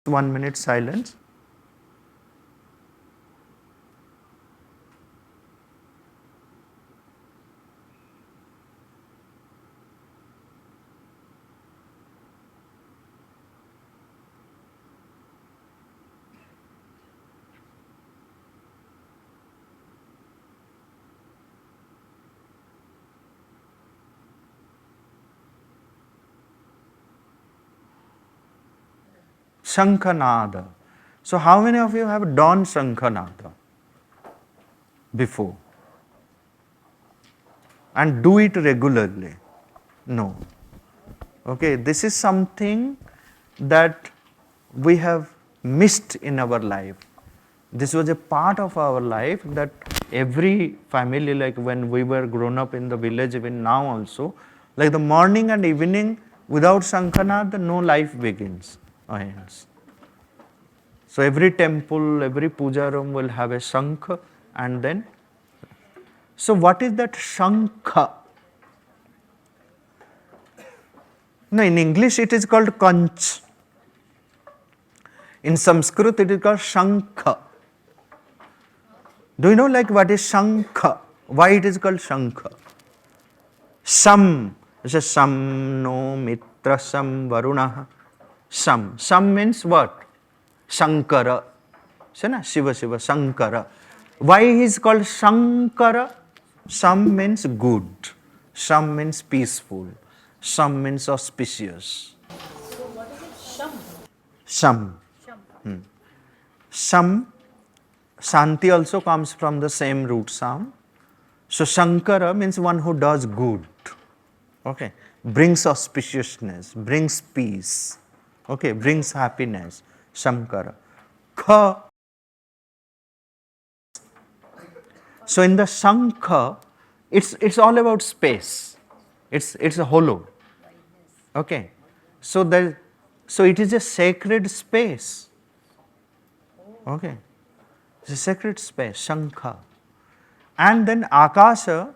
1 minute silence. Shankh Naad. So how many of you have done Shankh Naad before? And do it regularly? No. Okay, this is something that we have missed in our life. This was a part of our life that every family, like when we were grown up in the village, even now also, like the morning and evening, without Shankh Naad, no life begins or ends. So every temple, every puja room will have a Shankh, and then, so what is that Shankh? No, in English it is called Conch. In Sanskrit it is called Shankh. Do you know like what is Shankh? Why it is called Shankh? Sam, it says Sam no mitra sam varunah. Sam. Sam means what? Shankara. So, na? Shiva Shiva, Shankara. Why he is called Shankara? Sam means good. Sam means peaceful. Sam means auspicious. So what is it? Sham? Sam. Sam, Shanti also comes from the same root sound. So Shankara means one who does good. Okay. Brings auspiciousness, brings peace. Okay. Brings happiness. Shankara. Kha. So in the Shankha, it's all about space. It's a hollow. Okay. So it is a sacred space. Okay. It's a sacred space, Shankha. And then Akasha,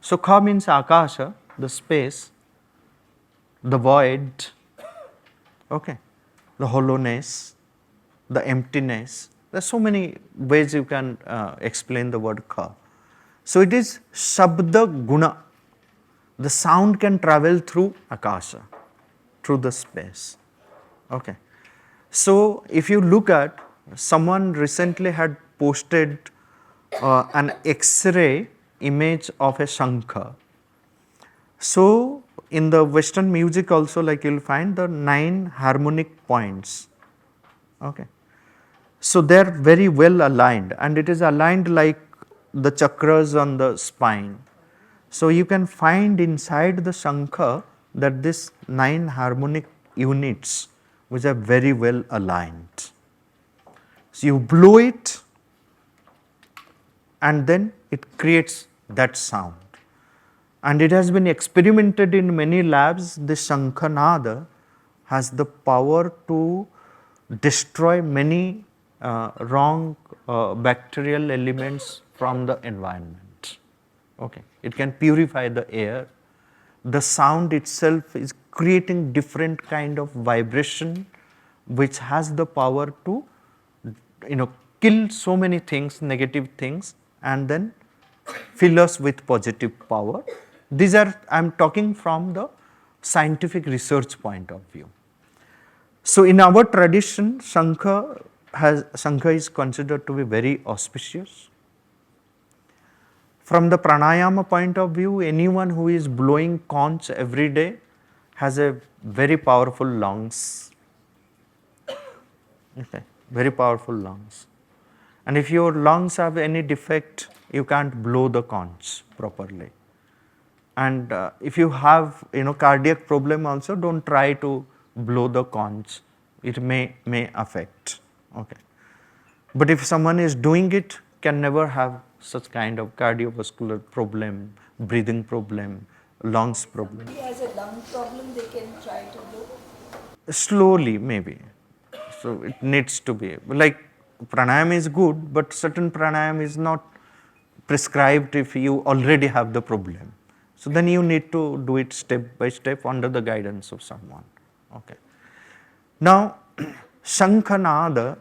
so Kha means Akasha, the space, the void, okay, the hollowness, the emptiness. There's so many ways you can explain the word Kha. So it is Shabda Guna. The sound can travel through Akasha, through the space. Okay. So if you look at, someone recently had posted an X-ray image of a Shankha. So in the Western music also, like you'll find the 9 harmonic points. Okay. So they're very well aligned, and it is aligned like the chakras on the spine. So you can find inside the Shankha that this 9 harmonic units which are very well aligned. So you blow it and then it creates that sound. And it has been experimented in many labs. This Shankh Naad has the power to destroy many wrong bacterial elements from the environment. Okay. It can purify the air. The sound itself is creating different kind of vibration which has the power to kill so many things, negative things, and then fill us with positive power. These are, I am talking from the scientific research point of view. So in our tradition, Shankha is considered to be very auspicious. From the pranayama point of view, anyone who is blowing conch every day has a very powerful lungs. Okay, very powerful lungs. And if your lungs have any defect, you can't blow the conch properly. And if you have cardiac problem also, don't try to blow the conch. It may affect. Okay. But if someone is doing it, can never have such kind of cardiovascular problem, breathing problem, lungs problem. If he has a lung problem, they can try to blow? Slowly, maybe. So it needs to be, like pranayam is good, but certain pranayam is not prescribed if you already have the problem. So then you need to do it step by step under the guidance of someone. Okay. Now, Shankh Naad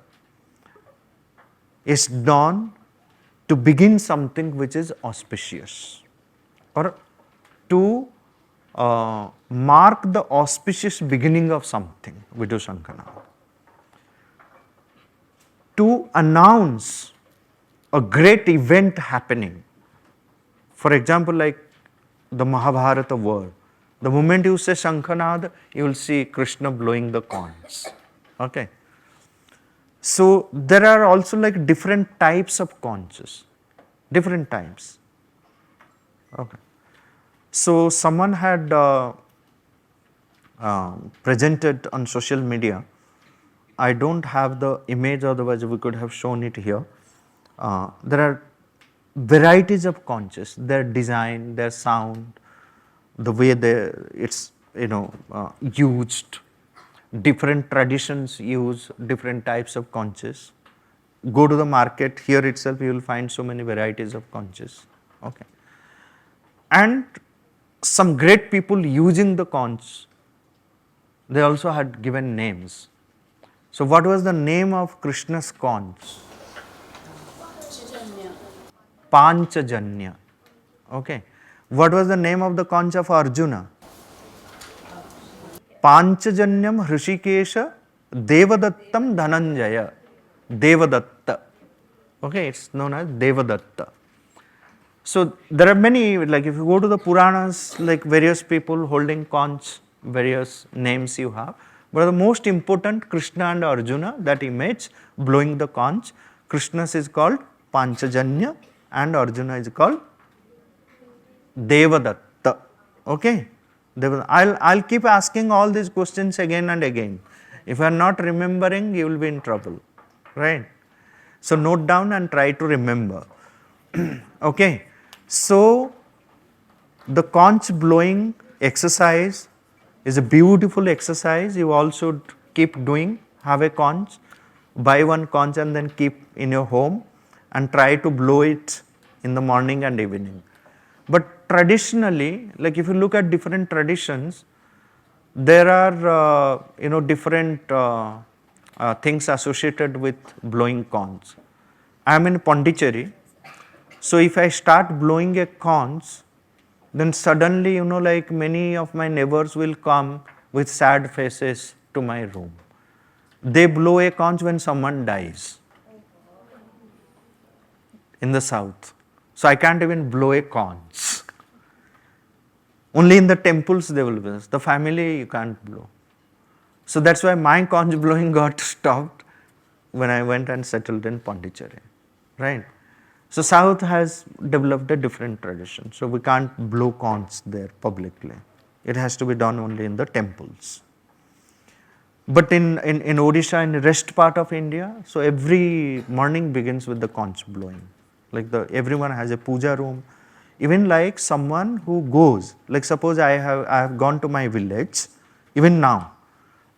is done to begin something which is auspicious, or to mark the auspicious beginning of something. We do Shankh Naad. To announce a great event happening. For example, like the Mahabharata war. The moment you say Shankh Naad, you will see Krishna blowing the conch. Okay. So there are also like different types of conches, different types. Okay. So someone had presented on social media. I don't have the image, otherwise we could have shown it here. There are varieties of conches, their design, their sound, the way it's used. Different traditions use different types of conches. Go to the market, here itself you will find so many varieties of conches. Okay. And some great people using the conch, they also had given names. So what was the name of Krishna's conch? Chitanya. Panchajanya. Okay. What was the name of the conch of Arjuna? Panchajanyam Hrishikesha Devadattam Dhananjaya. Devadatta. Okay, it's known as Devadatta. So there are many, like if you go to the Puranas, like various people holding conch, various names you have. But the most important, Krishna and Arjuna, that image blowing the conch. Krishna's is called Panchajanya and Arjuna is called Devadatta. Okay? I'll keep asking all these questions again and again. If you are not remembering, you will be in trouble. Right? So note down and try to remember. Okay? So the conch blowing exercise is a beautiful exercise. You all should keep doing. Have a conch, buy one conch and then keep in your home and try to blow it in the morning and evening. But traditionally, like if you look at different traditions, there are different things associated with blowing conch. I am in Pondicherry, so if I start blowing a conch, then suddenly like many of my neighbors will come with sad faces to my room. They blow a conch when someone dies in the south. So I can't even blow a conch. Only in the temples they will be. The family you can't blow. So that's why my conch blowing got stopped when I went and settled in Pondicherry. Right? So South has developed a different tradition. So we can't blow conch there publicly. It has to be done only in the temples. But in Odisha, in the rest part of India, so every morning begins with the conch blowing. Like everyone has a puja room. Even like someone who goes, like suppose I have gone to my village, even now,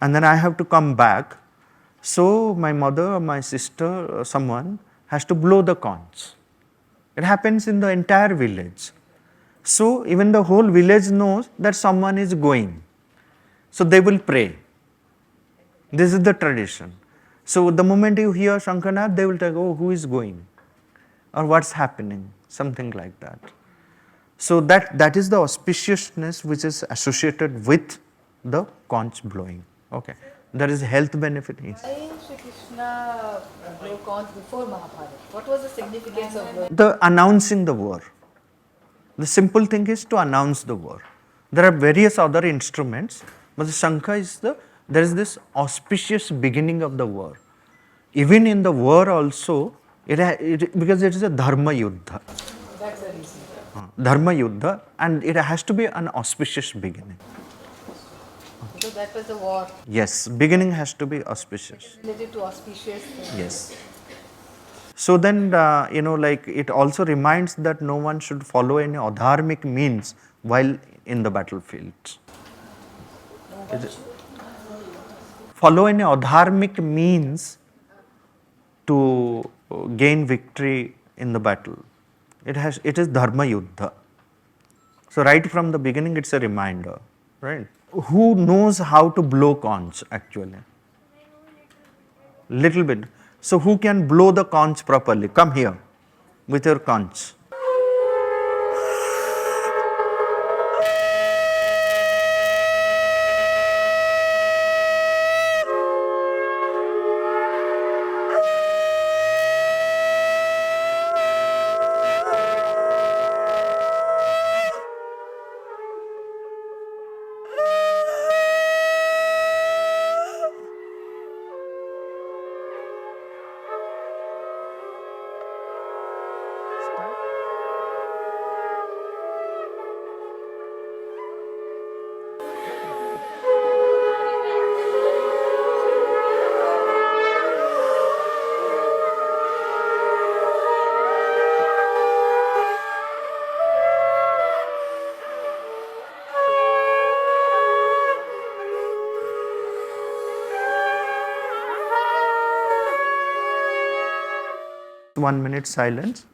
and then I have to come back. So my mother or my sister or someone has to blow the conch. It happens in the entire village. So even the whole village knows that someone is going. So they will pray. This is the tradition. So the moment you hear Shankh Naad, they will tell, oh, who is going? Or what's happening? Something like that. So that is the auspiciousness which is associated with the conch blowing. Okay. There is health benefit. Yes. Why Shri Krishna blew conch before Mahabharata? What was the significance of blowing? The announcing the war. The simple thing is to announce the war. There are various other instruments, but the Shankha is there is this auspicious beginning of the war. Even in the war also, because it is a dharma yuddha. That's the reason. Dharma yuddha, and it has to be an auspicious beginning. Because that was the war. Yes, beginning has to be auspicious. Related to auspicious. Yes. So then, like it also reminds that no one should follow any adharmic means while in the battlefield. Follow any adharmic means to gain victory in the battle. It is dharma yuddha. So right from the beginning, it's a reminder, right? Who knows how to blow conch actually? Little bit. So who can blow the conch properly? Come here with your conch. One minute silence.